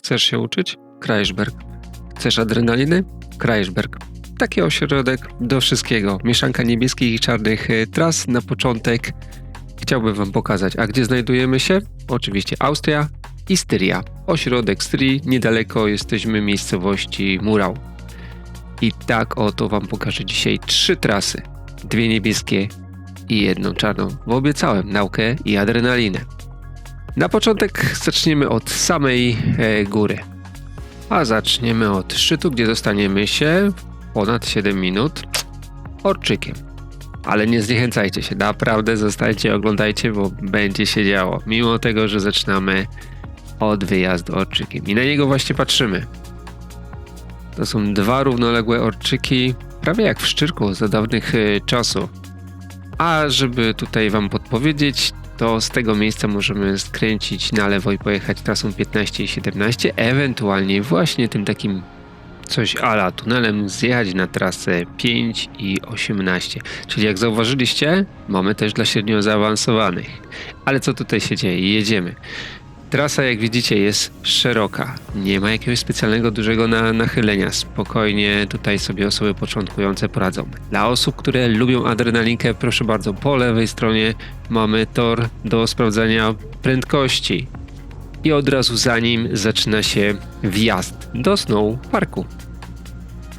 Chcesz się uczyć? Kreisberg. Chcesz adrenaliny? Kreisberg. Taki ośrodek do wszystkiego. Mieszanka niebieskich i czarnych tras na początek. Chciałbym wam pokazać. A gdzie znajdujemy się? Oczywiście Austria i Styria. Ośrodek Styrii, niedaleko jesteśmy miejscowości Murau. I tak oto wam pokażę dzisiaj 3 trasy. 2 niebieskie i 1 czarną. Bo obiecałem naukę i adrenalinę. Na początek zaczniemy od samej góry. A zaczniemy od szczytu, gdzie dostaniemy się ponad 7 minut orczykiem. Ale nie zniechęcajcie się, naprawdę zostańcie, oglądajcie, bo będzie się działo. Mimo tego, że zaczynamy od wyjazdu orczykiem. I na niego właśnie patrzymy. To są 2 równoległe orczyki, prawie jak w Szczyrku za dawnych czasów. A żeby tutaj wam podpowiedzieć, to z tego miejsca możemy skręcić na lewo i pojechać trasą 15 i 17, ewentualnie właśnie tym takim coś ala tunelem zjechać na trasę 5 i 18. Czyli jak zauważyliście, mamy też dla średnio zaawansowanych. Ale co tutaj się dzieje? Jedziemy. Trasa, jak widzicie, jest szeroka. Nie ma jakiegoś specjalnego dużego nachylenia. Spokojnie tutaj sobie osoby początkujące poradzą. Dla osób, które lubią adrenalinkę, proszę bardzo, po lewej stronie mamy tor do sprawdzania prędkości. I od razu za nim zaczyna się wjazd do Snow Parku.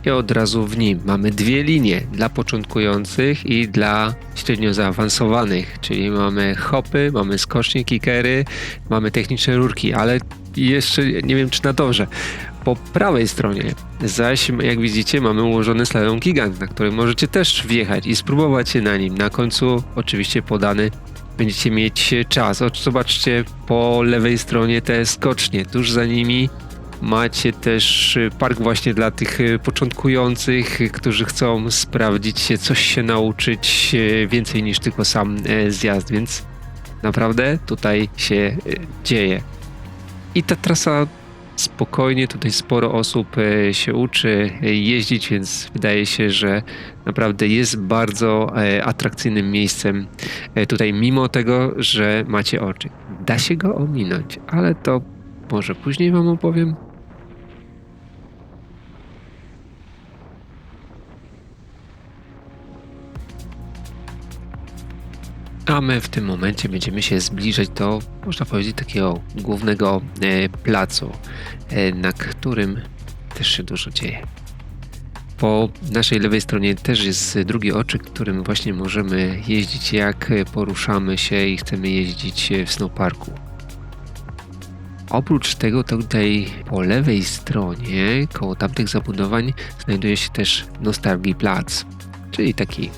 I od razu w nim mamy 2 linie dla początkujących i dla średnio zaawansowanych, czyli mamy hopy, mamy skocznie, kickery, mamy techniczne rurki, ale jeszcze nie wiem czy na torze. Po prawej stronie zaś, jak widzicie, mamy ułożony slalom gigant, na który możecie też wjechać i spróbować się na nim. Na końcu oczywiście podany będziecie mieć czas. Zobaczcie po lewej stronie te skocznie, tuż za nimi macie też park właśnie dla tych początkujących, którzy chcą sprawdzić się, coś się nauczyć więcej niż tylko sam zjazd, więc naprawdę tutaj się dzieje. I ta trasa spokojnie, tutaj sporo osób się uczy jeździć, więc wydaje się, że naprawdę jest bardzo atrakcyjnym miejscem tutaj, mimo tego, że macie oczy. Da się go ominąć, ale to może później wam opowiem. A my w tym momencie będziemy się zbliżać do, można powiedzieć, takiego głównego placu, na którym też się dużo dzieje. Po naszej lewej stronie też jest drugi orczyk, którym właśnie możemy jeździć, jak poruszamy się i chcemy jeździć w snowparku. Oprócz tego tutaj po lewej stronie, koło tamtych zabudowań, znajduje się też Nostalgii Plac, czyli taki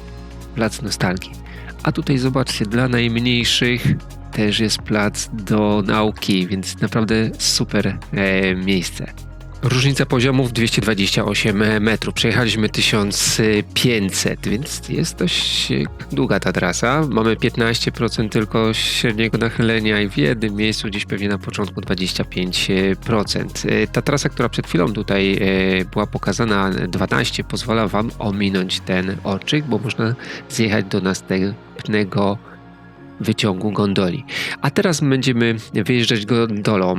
plac nostalgii. A tutaj zobaczcie, dla najmniejszych też jest plac do nauki, więc naprawdę super miejsce. Różnica poziomów 228 metrów. Przejechaliśmy 1500, więc jest dość długa ta trasa. Mamy 15% tylko średniego nachylenia i w jednym miejscu gdzieś pewnie na początku 25%. Ta trasa, która przed chwilą tutaj była pokazana, 12, pozwala wam ominąć ten orczyk, bo można zjechać do następnego wyciągu gondoli. A teraz będziemy wyjeżdżać gondolą,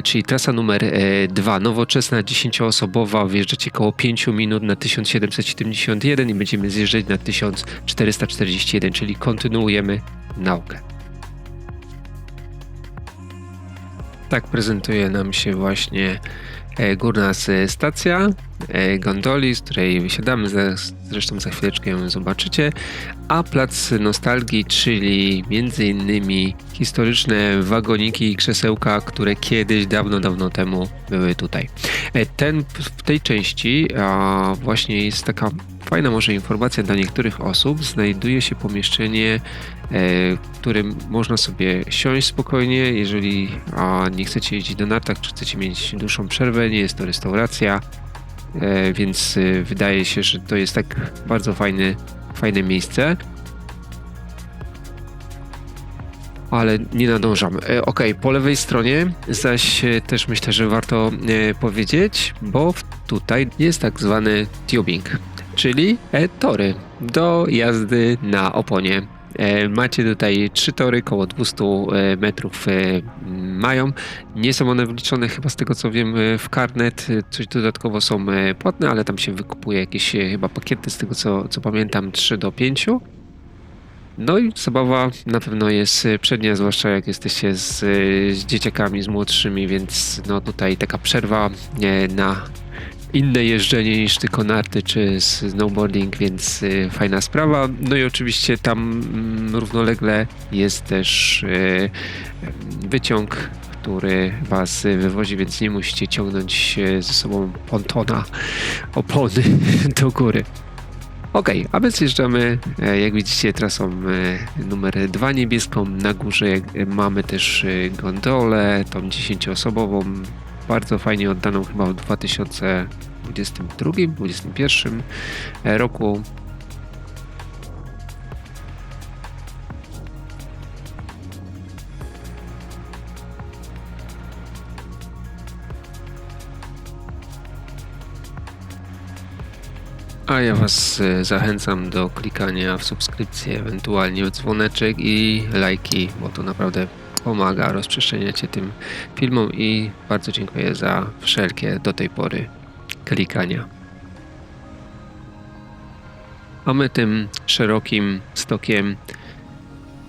czyli trasa numer 2, nowoczesna, 10-osobowa, wjeżdżacie koło 5 minut na 1771 i będziemy zjeżdżać na 1441, czyli kontynuujemy naukę. Tak prezentuje nam się właśnie górna stacja gondoli, z której wysiadamy, zresztą za chwileczkę ją zobaczycie, a plac nostalgii, czyli między innymi historyczne wagoniki i krzesełka, które kiedyś dawno temu były tutaj. W tej części właśnie jest taka fajna może informacja dla niektórych osób. Znajduje się pomieszczenie, w którym można sobie siąść spokojnie, jeżeli nie chcecie jeździć na nartach, czy chcecie mieć dłuższą przerwę, nie jest to restauracja, więc wydaje się, że to jest tak bardzo fajne miejsce. Ale nie nadążam. Ok, po lewej stronie zaś też myślę, że warto powiedzieć, bo tutaj jest tak zwany tubing, czyli tory do jazdy na oponie Macie tutaj 3 tory, koło 200 metrów mają. Nie są one wliczone chyba z tego co wiem w karnet, coś dodatkowo są płatne, ale tam się wykupuje jakieś chyba pakiety z tego co pamiętam 3 do 5. No i zabawa na pewno jest przednia, zwłaszcza jak jesteście z dzieciakami, z młodszymi, więc no tutaj taka przerwa na inne jeżdżenie niż tylko narty czy snowboarding, więc fajna sprawa. No i oczywiście tam równolegle jest też wyciąg, który was wywozi, więc nie musicie ciągnąć ze sobą pontona, opony do góry. Okej, a my zjeżdżamy, jak widzicie, trasą numer 2 niebieską. Na górze mamy też gondolę, tą 10-osobową, bardzo fajnie oddaną chyba w 2022-2021 roku. A ja was zachęcam do klikania w subskrypcję, ewentualnie w dzwoneczek i lajki, bo to naprawdę pomaga rozprzestrzeniać się tym filmom i bardzo dziękuję za wszelkie do tej pory klikania. A my tym szerokim stokiem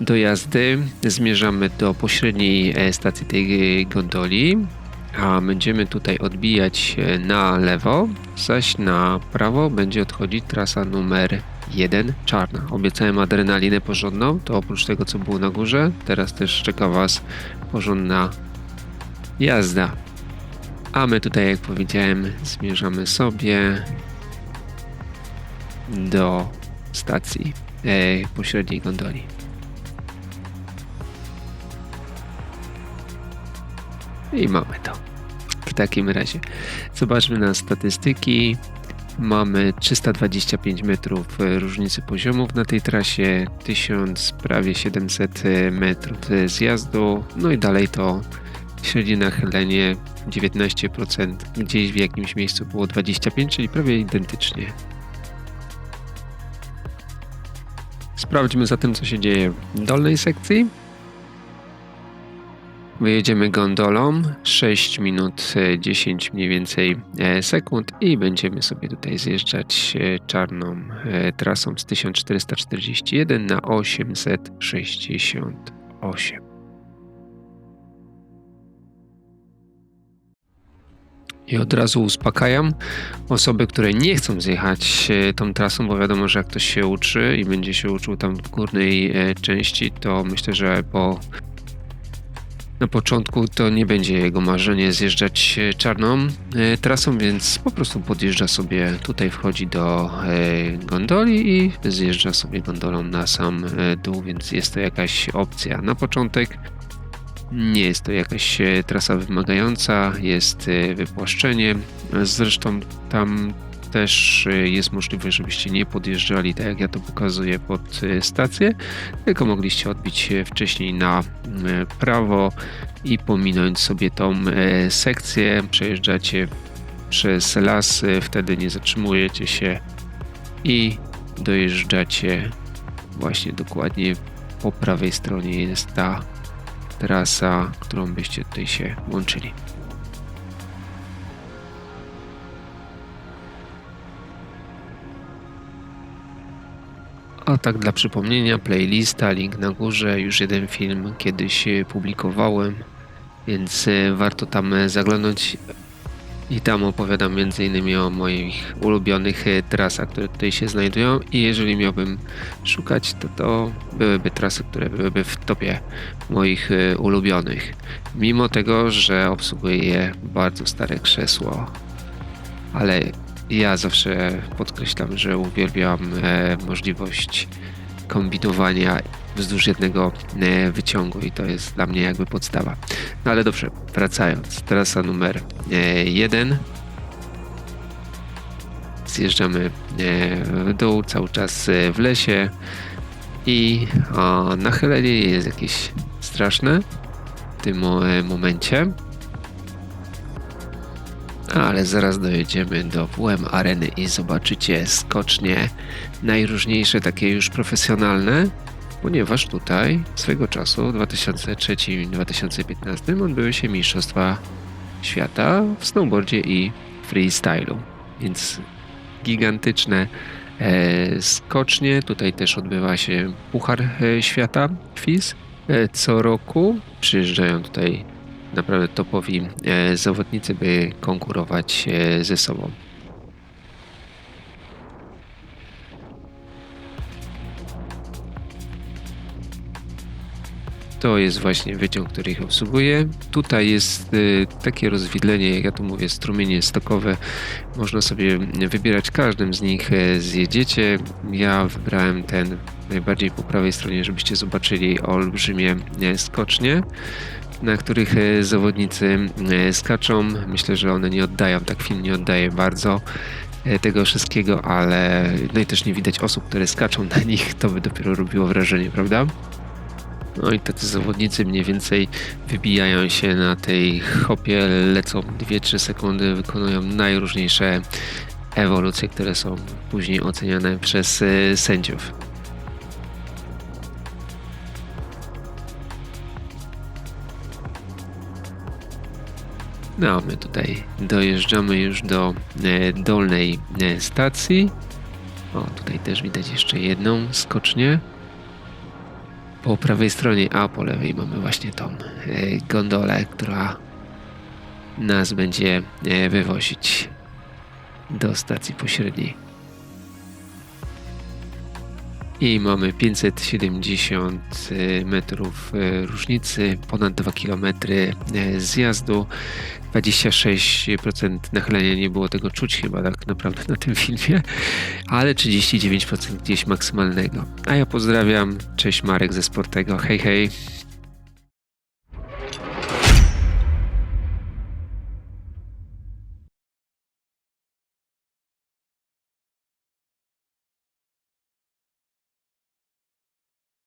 do jazdy zmierzamy do pośredniej stacji tej gondoli, a będziemy tutaj odbijać na lewo, zaś na prawo będzie odchodzić trasa numer 1 czarna. Obiecałem adrenalinę porządną, to oprócz tego co było na górze, teraz też czeka was porządna jazda. A my tutaj, jak powiedziałem, zmierzamy sobie do stacji pośredniej gondoli. I mamy to. W takim razie zobaczmy na statystyki. Mamy 325 metrów różnicy poziomów na tej trasie, 1000, prawie 700 metrów zjazdu, no i dalej to średnie nachylenie 19%, gdzieś w jakimś miejscu było 25%, czyli prawie identycznie. Sprawdźmy zatem, co się dzieje w dolnej sekcji. Wyjedziemy gondolą 6 minut 10 mniej więcej sekund i będziemy sobie tutaj zjeżdżać czarną trasą z 1441 na 868. I od razu uspokajam osoby, które nie chcą zjechać tą trasą, bo wiadomo, że jak ktoś się uczy i będzie się uczył tam w górnej części, to myślę, że na początku to nie będzie jego marzenie zjeżdżać czarną trasą, więc po prostu podjeżdża sobie, tutaj wchodzi do gondoli i zjeżdża sobie gondolą na sam dół, więc jest to jakaś opcja. Na początek nie jest to jakaś trasa wymagająca, jest wypłaszczenie, zresztą tam też jest możliwość, żebyście nie podjeżdżali tak jak ja to pokazuję pod stację, tylko mogliście odbić wcześniej na prawo i pominąć sobie tą sekcję, przejeżdżacie przez las, wtedy nie zatrzymujecie się i dojeżdżacie właśnie dokładnie po prawej stronie jest ta trasa, którą byście tutaj się łączyli. A tak dla przypomnienia, playlista, link na górze, już jeden film kiedyś publikowałem, więc warto tam zaglądnąć i tam opowiadam m.in. o moich ulubionych trasach, które tutaj się znajdują i jeżeli miałbym szukać, to byłyby trasy, które byłyby w topie moich ulubionych. Mimo tego, że obsługuje je bardzo stare krzesło, ale ja zawsze podkreślam, że uwielbiam możliwość kombinowania wzdłuż jednego wyciągu i to jest dla mnie jakby podstawa. No ale dobrze, wracając, trasa numer 1. Zjeżdżamy w dół, cały czas w lesie i nachylenie jest jakieś straszne w tym momencie. Ale zaraz dojedziemy do WM Areny i zobaczycie skocznie najróżniejsze, takie już profesjonalne. ponieważ tutaj swego czasu w 2003-2015 odbyły się Mistrzostwa Świata w snowboardzie i freestylu, więc gigantyczne skocznie. Tutaj też odbywa się Puchar Świata FIS. Co roku przyjeżdżają tutaj naprawdę topowi zawodnicy, by konkurować ze sobą. To jest właśnie wyciąg, który ich obsługuje. Tutaj jest takie rozwidlenie, jak ja tu mówię, strumienie stokowe. Można sobie wybierać każdym z nich zjedziecie. Ja wybrałem ten najbardziej po prawej stronie, żebyście zobaczyli olbrzymie skocznie, na których zawodnicy skaczą. Myślę, że one nie oddają, tak film nie oddaje bardzo tego wszystkiego, ale no i też nie widać osób, które skaczą na nich. To by dopiero robiło wrażenie, prawda? No i tacy zawodnicy mniej więcej wybijają się na tej hopie, lecą 2-3 sekundy, wykonują najróżniejsze ewolucje, które są później oceniane przez sędziów. No, my tutaj dojeżdżamy już do dolnej stacji. O, tutaj też widać jeszcze jedną skocznię. Po prawej stronie, a po lewej mamy właśnie tą gondolę, która nas będzie wywozić do stacji pośredniej. I mamy 570 metrów różnicy, ponad 2 km zjazdu, 26% nachylenia, nie było tego czuć chyba tak naprawdę na tym filmie, ale 39% gdzieś maksymalnego. A ja pozdrawiam, cześć, Marek ze Sportego, hej hej.